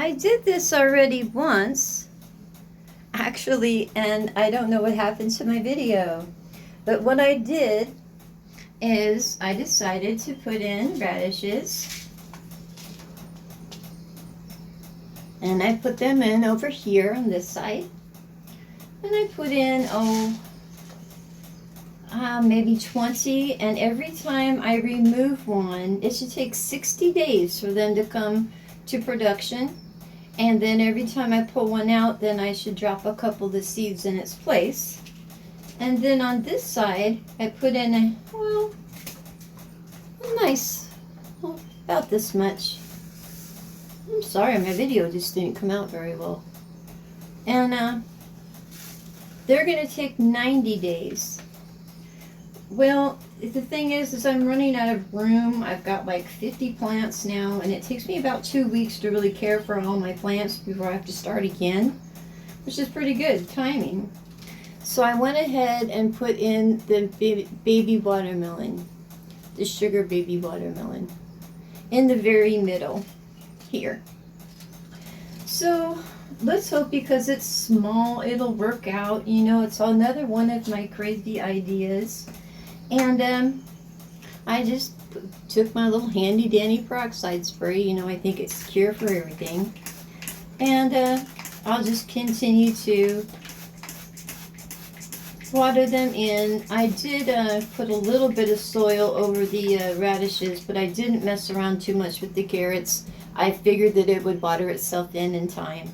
I did this already once, actually, and I don't know what happened to my video. But what I did is I decided to put in radishes. And I put them in over here on this side. And I put in, maybe 20. And every time I remove one, it should take 60 days for them to come to production. And then every time I pull one out, then I should drop a couple of the seeds in its place. And then on this side, I put in a nice, about this much. I'm sorry, my video just didn't come out very well. And they're going to take 90 days. Well, the thing is I'm running out of room. I've got like 50 plants now, and it takes me about 2 weeks to really care for all my plants before I have to start again, which is pretty good timing. So I went ahead and put in the baby watermelon, the sugar baby watermelon, in the very middle here. So let's hope, because it's small, it'll work out. You know, it's another one of my crazy ideas. And I just took my little handy dandy peroxide spray. You know, I think it's a cure for everything. And I'll just continue to water them in. I did put a little bit of soil over the radishes, but I didn't mess around too much with the carrots. I figured that it would water itself in time.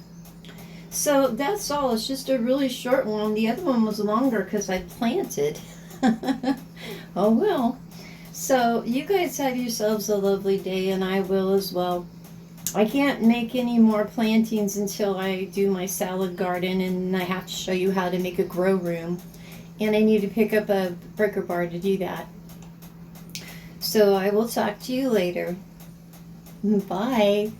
So that's all. It's just a really short one. The other one was longer because I planted. Oh well. So you guys have yourselves a lovely day, and I will as well. I can't make any more plantings until I do my salad garden, and I have to show you how to make a grow room. And I need to pick up a breaker bar to do that. So I will talk to you later. Bye.